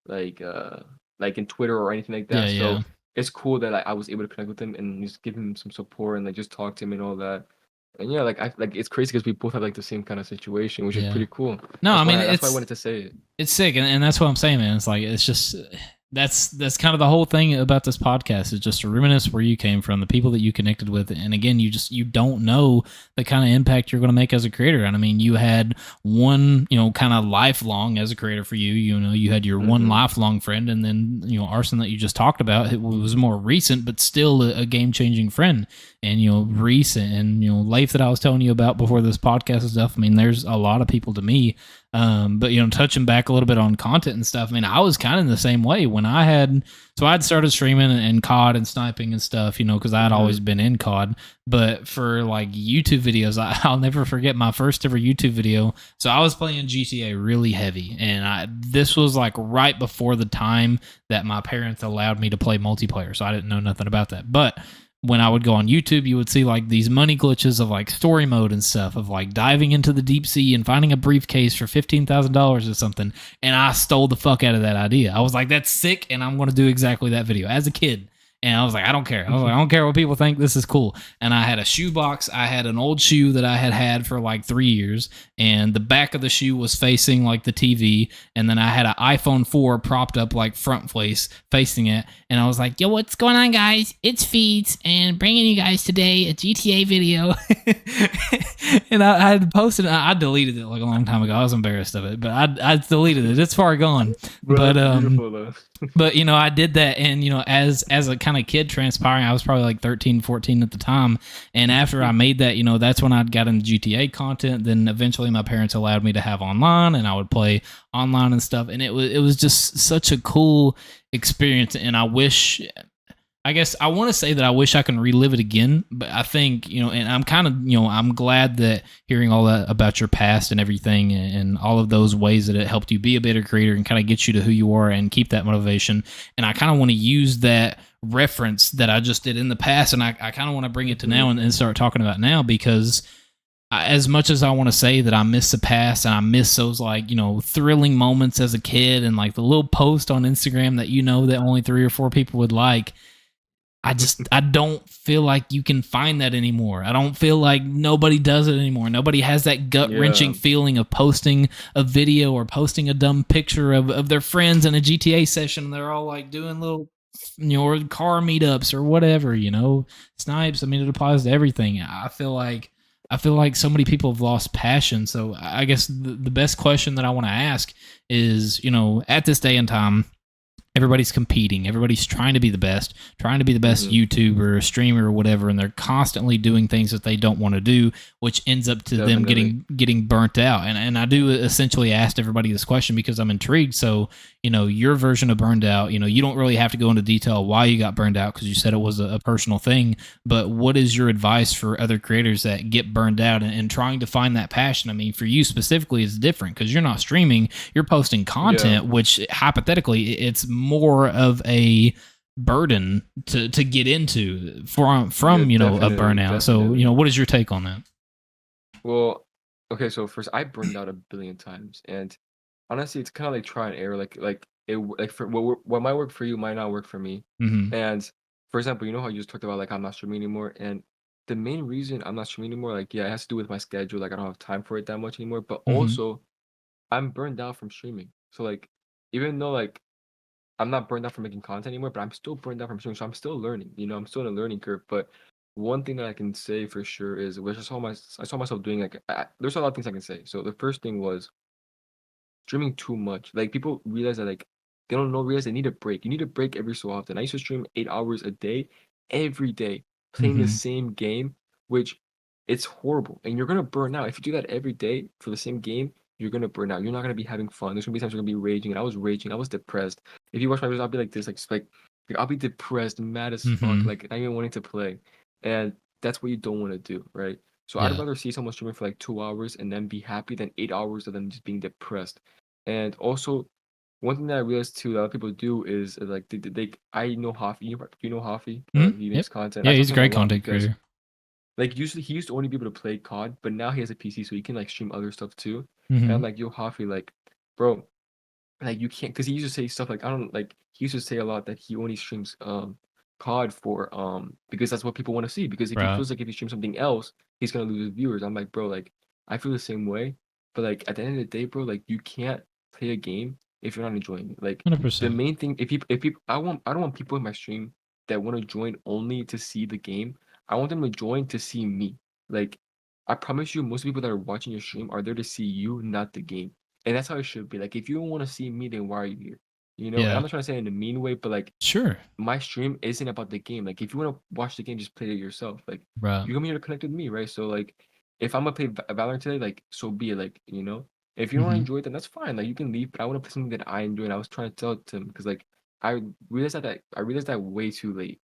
Speaker 2: like uh like in Twitter or anything like
Speaker 1: Yeah,
Speaker 2: that. So
Speaker 1: yeah.
Speaker 2: it's cool that I was able to connect with him and just give him some support and like just talk to him and all that. And yeah, like I like it's crazy because we both have like the same kind of situation, which is
Speaker 1: Yeah.
Speaker 2: pretty cool.
Speaker 1: No, I mean
Speaker 2: That's why I wanted to say it.
Speaker 1: it's sick, and that's what I'm saying, man. It's like it's just that's kind of the whole thing about this podcast is just to reminisce where you came from, the people that you connected with, and again, you don't know the kind of impact you're going to make as a creator. And I mean, you had one, kind of lifelong as a creator for you. You know, you had your one
Speaker 2: Mm-hmm.
Speaker 1: lifelong friend, and then Arson that you just talked about. It was more recent, but still a game changing friend. And Reese and Leif that I was telling you about before this podcast and stuff. I mean, there's a lot of people to me, but touching back a little bit on content and stuff, I mean, I was kind of in the same way when I'd started streaming and COD and sniping and stuff, because I had
Speaker 2: Mm-hmm.
Speaker 1: always been in COD. But for like YouTube videos, I'll never forget my first ever YouTube video. So I was playing GTA really heavy, and this was like right before the time that my parents allowed me to play multiplayer, so I didn't know nothing about that. But when I would go on YouTube, you would see like these money glitches of like story mode and stuff, of like diving into the deep sea and finding a briefcase for $15,000 or something. And I stole the fuck out of that idea. I was like, that's sick, and I'm going to do exactly that video as a kid. And I was like, I don't care. I was like, I don't care what people think. This is cool. And I had a shoe box. I had an old shoe that I had for like 3 years, and the back of the shoe was facing like the TV. And then I had an iPhone 4 propped up like front face facing it. And I was like, yo, what's going on, guys? It's Feeds, and bringing you guys today a GTA video. And I had posted, I deleted it like a long time ago. I was embarrassed of it, but I deleted it. It's far gone.
Speaker 2: Bro,
Speaker 1: But
Speaker 2: that's beautiful though.
Speaker 1: but I did that, and as a kind of kid transpiring, I was probably like 13, 14 at the time. And after I made that, that's when I got into GTA content. Then eventually my parents allowed me to have online, and I would play online and stuff. And it was just such a cool experience. And I guess I want to say that I wish I can relive it again, but I think, and I'm kind of, I'm glad that hearing all that about your past and everything, and all of those ways that it helped you be a better creator and kind of get you to who you are and keep that motivation. And I kind of want to use that reference that I just did in the past, and I kind of want to bring it to
Speaker 2: Mm-hmm.
Speaker 1: now and start talking about now, because as much as I want to say that I miss the past and I miss those like, thrilling moments as a kid and like the little post on Instagram that that only 3 or 4 people would like, I don't feel like you can find that anymore. I don't feel like nobody does it anymore. Nobody has that gut
Speaker 2: Yeah.
Speaker 1: wrenching feeling of posting a video or posting a dumb picture of their friends in a GTA session. And they're all like doing little, or car meetups or whatever, snipes. I mean, it applies to everything. I feel like so many people have lost passion. So I guess the best question that I want to ask is, at this day and time, everybody's competing, everybody's trying to be the best,
Speaker 2: Mm-hmm.
Speaker 1: YouTuber or streamer or whatever, and they're constantly doing things that they don't want to do, which ends up to them
Speaker 2: Definitely.
Speaker 1: getting burnt out. And I do essentially ask everybody this question because I'm intrigued. So your version of burned out, you don't really have to go into detail why you got burned out because you said it was a personal thing, but what is your advice for other creators that get burned out and trying to find that passion? I mean, for you specifically, it's different because you're not streaming, you're posting
Speaker 2: Yeah.
Speaker 1: content, which hypothetically it's more of a burden to get into
Speaker 2: Yeah,
Speaker 1: from a
Speaker 2: definitely,
Speaker 1: burnout. So
Speaker 2: definitely.
Speaker 1: what is your take on that?
Speaker 2: Well, okay, so first I burned out a billion times, and honestly, it's kind of like try and error. Like for what might work for you might not work for me.
Speaker 1: Hmm.
Speaker 2: And for example, you know how you just talked about like I'm not streaming anymore, and the main reason I'm not streaming anymore, like yeah, it has to do with my schedule. Like I don't have time for it that much anymore. But
Speaker 1: Hmm.
Speaker 2: also, I'm burned out from streaming. So like, even though like I'm not burned out from making content anymore, but I'm still burned out from streaming. So I'm still learning. I'm still in a learning curve, but one thing that I can say for sure is, which I saw myself doing, like, there's a lot of things I can say. So the first thing was streaming too much. Like, people realize that, like, they don't know realize they need a break. You need a break every so often. I used to stream 8 hours a day, every day, playing the
Speaker 1: Hmm.
Speaker 2: same game, which it's horrible. And you're gonna burn out. If you do that every day for the same game, you're gonna burn out. You're not gonna be having fun. There's gonna be times you're gonna be raging. And I was raging. I was depressed. If you watch my videos, I'll be like this, like I'll be depressed, mad as fuck,
Speaker 1: Hmm.
Speaker 2: like not even wanting to play. And that's what you don't want to do, right? So I'd
Speaker 1: Yeah.
Speaker 2: rather see someone streaming for like 2 hours and then be happy than 8 hours of them just being depressed. And also, one thing that I realized too that a lot of people do is like they I know Hafi. You know Hafi?
Speaker 1: Hmm.
Speaker 2: He
Speaker 1: Yep.
Speaker 2: makes content.
Speaker 1: Yeah,
Speaker 2: I talk
Speaker 1: he's a
Speaker 2: to him a
Speaker 1: great
Speaker 2: lot
Speaker 1: content
Speaker 2: because
Speaker 1: creator.
Speaker 2: like usually he used to only be able to play COD, but now he has a PC so he can like stream other stuff too. And I'm
Speaker 1: Hmm.
Speaker 2: like, yo, Hafi, like, bro, like you can't, because he used to say stuff like, I don't like, he used to say a lot that he only streams COD for because that's what people want to see. Because if he
Speaker 1: Right.
Speaker 2: feels like if he streams something else, he's gonna lose his viewers. I'm like, bro, like I feel the same way. But like at the end of the day, bro, like you can't play a game if you're not enjoying it. Like the
Speaker 1: 100%.
Speaker 2: main thing, if people I don't want people in my stream that want to join only to see the game. I want them to join to see me. Like I promise you, most people that are watching your stream are there to see you, not the game. And that's how it should be. Like, if you don't want to see me, then why are you here? You know? And I'm
Speaker 1: Yeah.
Speaker 2: not trying to say it in a mean way, but like,
Speaker 1: Sure.
Speaker 2: my stream isn't about the game. Like, if you want to watch the game, just play it yourself. Like,
Speaker 1: Right.
Speaker 2: you come here to connect with me, right? So, like, if I'm gonna play Valorant today, like, so be it. Like, you know, if you don't
Speaker 1: Hmm.
Speaker 2: enjoy it, then that's fine. Like, you can leave. But I want to play something that I enjoy. And I was trying to tell it to him because, like, I realized that way too late,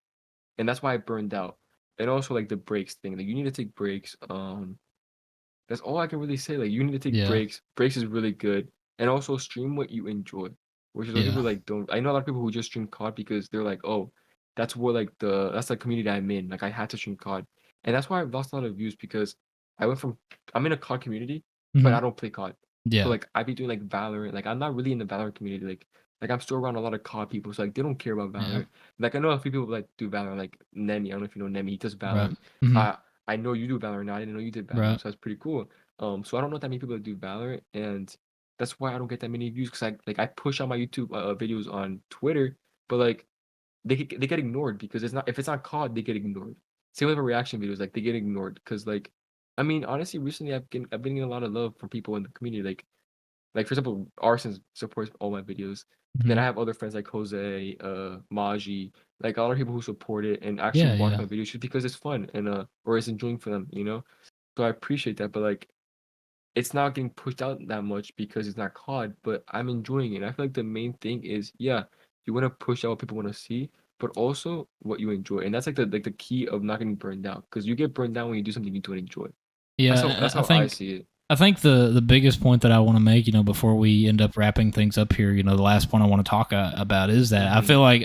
Speaker 2: and that's why I burned out. And also, like, the breaks thing. Like, you need to take breaks. That's all I can really say. Like you need to take
Speaker 1: Yeah.
Speaker 2: breaks. Breaks is really good, and also stream what you enjoy. Which is what
Speaker 1: Yeah.
Speaker 2: people like don't. I know a lot of people who just stream COD because they're like, oh, that's the community I'm in. Like I had to stream COD, and that's why I've lost a lot of views because I went from I'm in a COD community, but
Speaker 1: Hmm.
Speaker 2: I don't play COD. So
Speaker 1: Yeah.
Speaker 2: like I be doing like Valorant. Like I'm not really in the Valorant community. Like I'm still around a lot of COD people. So like they don't care about
Speaker 1: Yeah.
Speaker 2: Valorant. Like I know a few people like do Valorant. Like Nemi. I don't know if you know Nemi. He does
Speaker 1: Right.
Speaker 2: Valorant.
Speaker 1: Hmm.
Speaker 2: Uh, I know you do Valorant now. I didn't know you did
Speaker 1: Right.
Speaker 2: Valorant, so that's pretty cool. So I don't know that many people that do Valorant, and that's why I don't get that many views because I push out my YouTube videos on Twitter, but like they get ignored because it's not if it's not COD they get ignored. Same with my reaction videos, like they get ignored because like I mean honestly recently I've been getting a lot of love from people in the community like for example Arson supports all my videos. Then
Speaker 1: Hmm.
Speaker 2: I have other friends like Jose, Maji, like a lot of people who support it and actually
Speaker 1: Yeah.
Speaker 2: watch
Speaker 1: Yeah.
Speaker 2: my videos just because it's fun and or it's enjoying for them, you know. So I appreciate that, but like it's not getting pushed out that much because it's not COD, but I'm enjoying it. I feel like the main thing is, yeah, you want to push out what people want to see, but also what you enjoy, and that's like the key of not getting burned out. Because you get burned out when you do something you don't enjoy.
Speaker 1: Yeah.
Speaker 2: That's
Speaker 1: I
Speaker 2: how I
Speaker 1: think
Speaker 2: see it.
Speaker 1: I think the biggest point that I want to make, before we end up wrapping things up here, the last point I want to talk about is that
Speaker 2: Mm-hmm.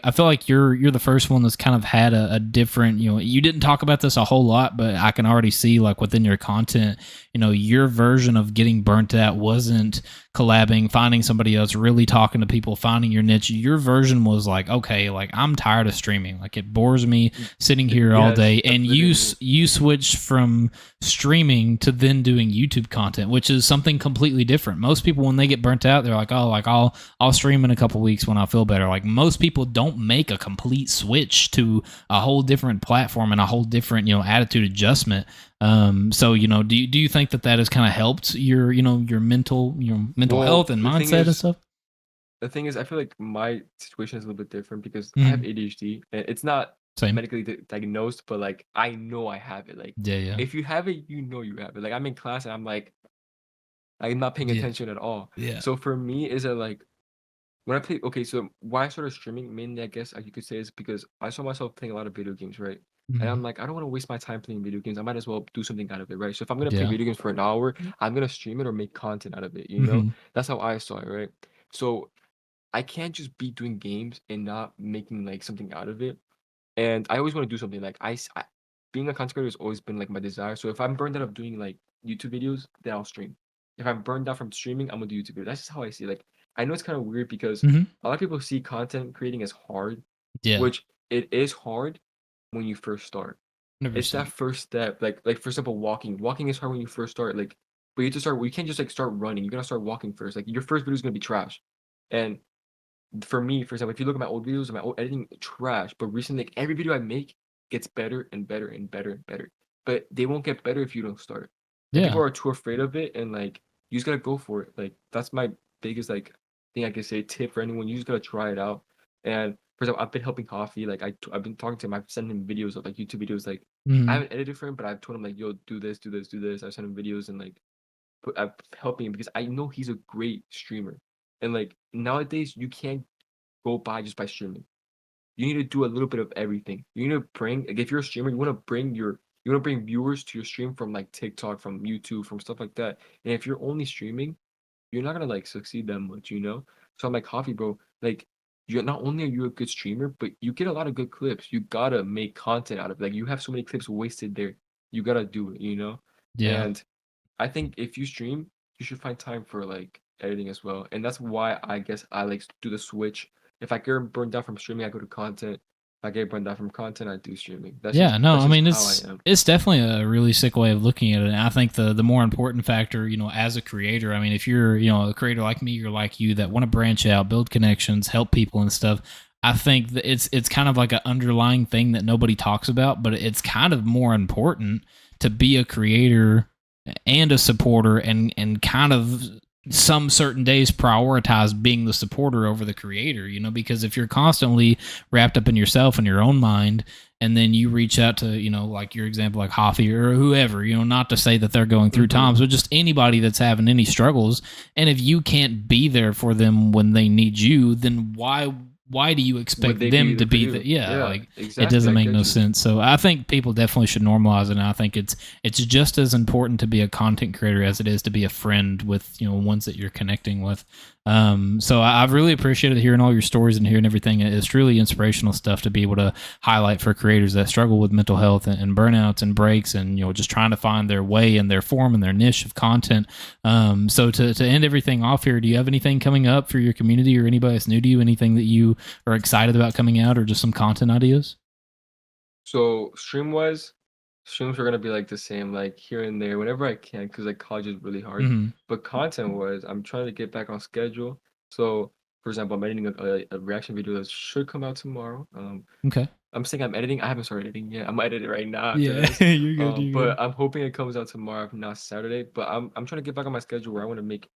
Speaker 1: I feel like you're the first one that's kind of had a different, you didn't talk about this a whole lot, but I can already see like within your content, your version of getting burnt out wasn't collabing, finding somebody else, really talking to people, finding your niche. Your version was like, okay, like I'm tired of streaming, like it bores me sitting here all
Speaker 2: Yes,
Speaker 1: day, and
Speaker 2: that's literally it.
Speaker 1: you switched from streaming to then doing YouTube content, which is something completely different. Most people when they get burnt out, they're like, "Oh, like I'll stream in a couple weeks when I feel better." Like most people don't make a complete switch to a whole different platform and a whole different, attitude adjustment. So do you think that has kind of helped your mental
Speaker 2: Well,
Speaker 1: health and mindset and stuff?
Speaker 2: the thing is, I feel like my situation is a little bit different because I have
Speaker 1: Hmm.
Speaker 2: ADHD, and it's not
Speaker 1: Same.
Speaker 2: medically diagnosed, but like I know I have it. Like
Speaker 1: Yeah. Yeah.
Speaker 2: if you have it, you know you have it. Like I'm in class and I'm not paying
Speaker 1: Yeah.
Speaker 2: attention at all.
Speaker 1: Yeah.
Speaker 2: So for me, is it like when I play? Okay, so why I started streaming mainly, I guess you could say, is because I saw myself playing a lot of video games, right? And I'm
Speaker 1: Hmm.
Speaker 2: like, I don't want to waste my time playing video games. I might as well do something out of it, right? So if I'm gonna play
Speaker 1: Yeah.
Speaker 2: video games for an hour, I'm gonna stream it or make content out of it. You know,
Speaker 1: Hmm.
Speaker 2: that's how I saw it, right? So I can't just be doing games and not making like something out of it. And I always want to do something like being a content creator has always been like my desire. So if I'm burned out of doing like YouTube videos, then I'll stream. If I'm burned out from streaming, I'm gonna do YouTube videos. That's just how I see it. Like I know it's kind of weird because
Speaker 1: Hmm.
Speaker 2: a lot of people see content creating as hard,
Speaker 1: Yeah.
Speaker 2: which it is hard when you first start. It's that
Speaker 1: 100%.
Speaker 2: first step. Like for example, walking. Walking is hard when you first start. Like, but you have to start. You can't just like start running. You gotta start walking first. Like your first video is gonna be trash, and for me, for example, if you look at my old videos, my old editing trash, but recently, like every video I make gets better and better and better and better. But they won't get better if you don't start. And people
Speaker 1: Yeah.
Speaker 2: are too afraid of it, and like you just gotta go for it. Like that's my biggest like thing I can say tip for anyone. You just gotta try it out. And for example, I've been helping Coffee. Like I've been talking to him. I've sent him videos of like YouTube videos. Like I
Speaker 1: Mhm.
Speaker 2: haven't edited for him, but I've told him like, yo, do this, do this, do this. I sent him videos and like I'm helping him because I know he's a great streamer. And like nowadays, you can't go by just by streaming. You need to do a little bit of everything. You need to bring like if you're a streamer, you want to bring viewers to your stream from like TikTok, from YouTube, from stuff like that. And if you're only streaming, you're not gonna like succeed that much, you know? So I'm like, Coffee, bro, like you're not only are you a good streamer, but you get a lot of good clips. You gotta make content out of it. Like you have so many clips wasted there. You gotta do it, you know?
Speaker 1: Yeah.
Speaker 2: And I think if you stream, you should find time for like editing as well. And that's why I guess I like do the switch. If I get burned out from streaming, I go to content. If I get burned out from content, I do streaming.
Speaker 1: Yeah, no,
Speaker 2: That's
Speaker 1: I
Speaker 2: just
Speaker 1: mean
Speaker 2: how I am.
Speaker 1: it's definitely a really sick way of looking at it. And I think the more important factor, as a creator, I mean, if you're, a creator like me or like you that want to branch out, build connections, help people and stuff, I think that it's kind of like an underlying thing that nobody talks about, but it's kind of more important to be a creator and a supporter and kind of some certain days prioritize being the supporter over the creator, because if you're constantly wrapped up in yourself and your own mind, and then you reach out to, like your example, like Hoffy or whoever, not to say that they're going through
Speaker 2: Mm-hmm.
Speaker 1: times, but just anybody that's having any struggles. And if you can't be there for them when they need you, then why do you
Speaker 2: Would
Speaker 1: expect
Speaker 2: they be
Speaker 1: them to
Speaker 2: there for
Speaker 1: be
Speaker 2: you?
Speaker 1: yeah,
Speaker 2: Yeah,
Speaker 1: like it
Speaker 2: exactly.
Speaker 1: doesn't
Speaker 2: I
Speaker 1: make no
Speaker 2: get you.
Speaker 1: sense. So I think people definitely should normalize it. And I think it's just as important to be a content creator as it is to be a friend with, ones that you're connecting with. So I've really appreciated hearing all your stories and hearing everything. It's truly inspirational stuff to be able to highlight for creators that struggle with mental health and burnouts and breaks, and just trying to find their way and their form and their niche of content. So to end everything off here, do you have anything coming up for your community or anybody that's new to you? Anything that you are excited about coming out, or just some content ideas?
Speaker 2: So streams are gonna be like the same, like here and there, whenever I can, because like college is really hard.
Speaker 1: Hmm.
Speaker 2: But content wise, I'm trying to get back on schedule. So, for example, I'm editing a reaction video that should come out tomorrow.
Speaker 1: Okay.
Speaker 2: I'm saying I'm editing. I haven't started editing yet. I'm gonna edit it right now after
Speaker 1: Yeah,
Speaker 2: this.
Speaker 1: you're good. You're
Speaker 2: But
Speaker 1: good.
Speaker 2: I'm hoping it comes out tomorrow, if not Saturday. But I'm trying to get back on my schedule where I want to make.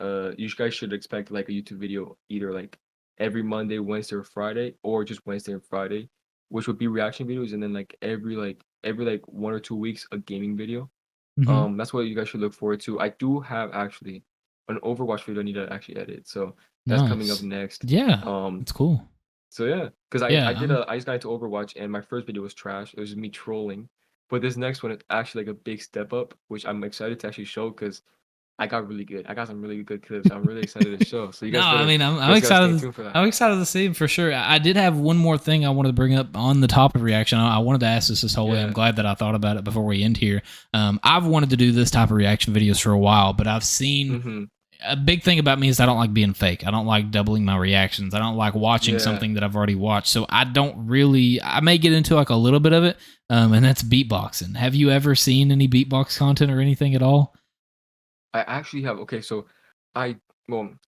Speaker 2: You guys should expect like a YouTube video either like every Monday, Wednesday, or Friday, or just Wednesday and Friday, which would be reaction videos, and then like every 1 or 2 weeks a gaming video.
Speaker 1: Hmm.
Speaker 2: That's what you guys should look forward to. I do have actually an Overwatch video I need to actually edit, so that's coming up
Speaker 1: Nice.
Speaker 2: next.
Speaker 1: Yeah,
Speaker 2: Um,
Speaker 1: that's cool.
Speaker 2: so yeah, because
Speaker 1: Yeah.
Speaker 2: I just got into Overwatch and my first video was trash. It was just me trolling. But this next one is actually like a big step up, which I'm excited to actually show because I got really good. I got some really good clips. I'm really excited to show. So
Speaker 1: No, I mean, I'm,
Speaker 2: you
Speaker 1: I'm
Speaker 2: guys gotta stay
Speaker 1: excited.
Speaker 2: tuned for that.
Speaker 1: I'm excited to see him for sure. I did have one more thing I wanted to bring up on the topic of reaction. I wanted to ask this whole way. I'm
Speaker 2: Yeah.
Speaker 1: glad that I thought about it before we end here. I've wanted to do this type of reaction videos for a while, but I've seen
Speaker 2: Mm-hmm.
Speaker 1: a big thing about me is I don't like being fake. I don't like doubling my reactions. I don't like watching
Speaker 2: Yeah.
Speaker 1: something that I've already watched. So I don't really. I may get into like a little bit of it, and that's beatboxing. Have you ever seen any beatbox content or anything at all?
Speaker 2: I actually have okay, so I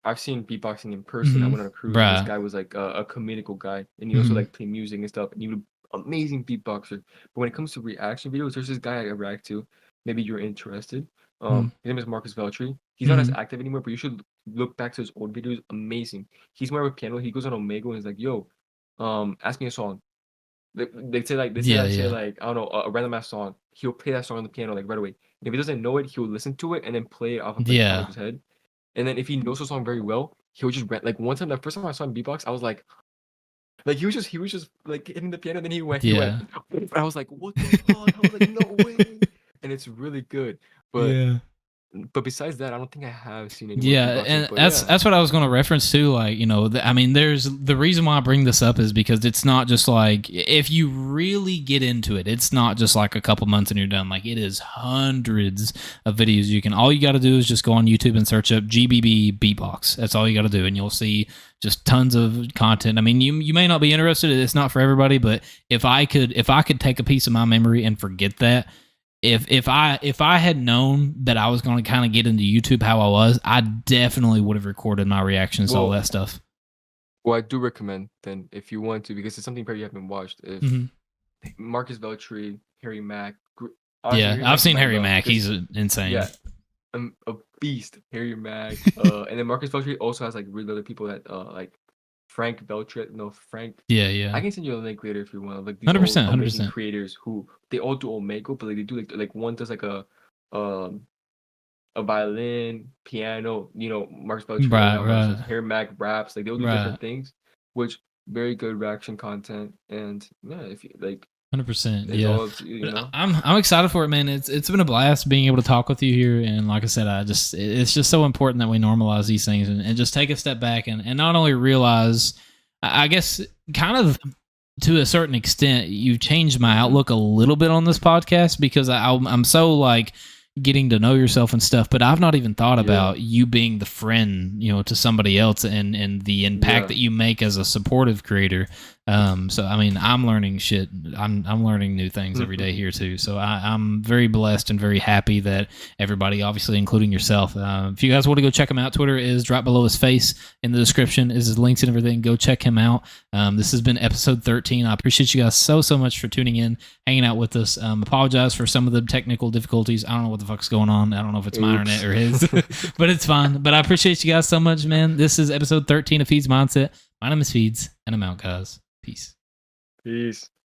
Speaker 2: I've seen beatboxing in person. I
Speaker 1: Mm-hmm.
Speaker 2: went on a cruise and this
Speaker 1: Bruh.
Speaker 2: guy was like a comedical guy and he also
Speaker 1: Mm-hmm.
Speaker 2: like played music and stuff and he was amazing beatboxer. But when it comes to reaction videos, there's this guy I react to. Maybe you're interested. His name is Marcus Veltri. He's not as
Speaker 1: Mm-hmm.
Speaker 2: active anymore, but you should look back to his old videos. Amazing. He's more of a piano. He goes on Omega and he's like, yo, ask me a song. They say
Speaker 1: Yeah.
Speaker 2: like say
Speaker 1: Yeah.
Speaker 2: like I don't know a random ass song. He'll play that song on the piano like right away. And if he doesn't know it, he'll listen to it and then play it off of like the top of
Speaker 1: Yeah.
Speaker 2: his head. And then if he knows the song very well, he'll just like one time the first time I saw him beatbox, I was like he was just like hitting the piano, and then he went.
Speaker 1: Yeah.
Speaker 2: And I was like, what the fuck? I was like, no way. And it's really good. But
Speaker 1: Yeah.
Speaker 2: besides that, I don't think I have seen any more
Speaker 1: Yeah,
Speaker 2: beatboxing.
Speaker 1: and
Speaker 2: But
Speaker 1: that's
Speaker 2: yeah,
Speaker 1: that's what I was going to reference to. Like, I mean, there's the reason why I bring this up is because it's not just like if you really get into it, it's not just like a couple months and you're done. Like, it is hundreds of videos. All you got to do is just go on YouTube and search up GBB beatbox. That's all you got to do, and you'll see just tons of content. I mean, you may not be interested. It's not for everybody, but if I could take a piece of my memory and forget that, if I had known that I was going to kind of get into YouTube how I was, I definitely would have recorded my reactions to all
Speaker 2: well,
Speaker 1: that stuff.
Speaker 2: I do recommend then if you want to because it's something probably you haven't watched. If
Speaker 1: Hmm.
Speaker 2: Marcus Beltry, Harry Mack.
Speaker 1: Yeah,
Speaker 2: Harry
Speaker 1: I've
Speaker 2: Mack's
Speaker 1: seen
Speaker 2: mind
Speaker 1: Harry
Speaker 2: blown
Speaker 1: Mack.
Speaker 2: because
Speaker 1: He's insane.
Speaker 2: yeah, a beast. Harry Mack. And then Marcus Beltry also has like really other people that like Frank Beltry. No, Frank.
Speaker 1: Yeah,
Speaker 2: I
Speaker 1: yeah.
Speaker 2: can send you a link later if you want. Like these old
Speaker 1: 100%,
Speaker 2: amazing
Speaker 1: 100%.
Speaker 2: creators who they all do Omega, but like they do like one does like um a violin, piano. Marcus Beltry
Speaker 1: Right,
Speaker 2: versus
Speaker 1: right,
Speaker 2: Harry Mack raps. Like they'll do
Speaker 1: right.
Speaker 2: different things, which very good reaction content. And yeah, if you like,
Speaker 1: 100%.
Speaker 2: it's
Speaker 1: Yeah.
Speaker 2: all up to you. You
Speaker 1: But
Speaker 2: know.
Speaker 1: I'm excited for it, man. It's been a blast being able to talk with you here, and like I said, it's just so important that we normalize these things and just take a step back and not only realize, I guess, kind of to a certain extent, you've changed my
Speaker 2: Mm-hmm.
Speaker 1: outlook a little bit on this podcast because I'm so like getting to know yourself and stuff, but I've not even thought
Speaker 2: Yeah.
Speaker 1: about you being the friend, to somebody else and the impact
Speaker 2: Yeah.
Speaker 1: that you make as a supportive creator. So I mean, I'm learning shit. I'm learning new things every day here too. So I'm very blessed and very happy that everybody, obviously including yourself. If you guys want to go check him out, Twitter is drop below his face in the description. Is his links and everything. Go check him out. This has been episode 13. I appreciate you guys so much for tuning in, hanging out with us. Apologize for some of the technical difficulties. I don't know what the fuck's going on. I don't know if it's my internet or his, but it's fine. But I appreciate you guys so much, man. This is episode 13 of Feeds Mindset. My name is Feeds, and I'm out, guys. Peace.
Speaker 2: Peace.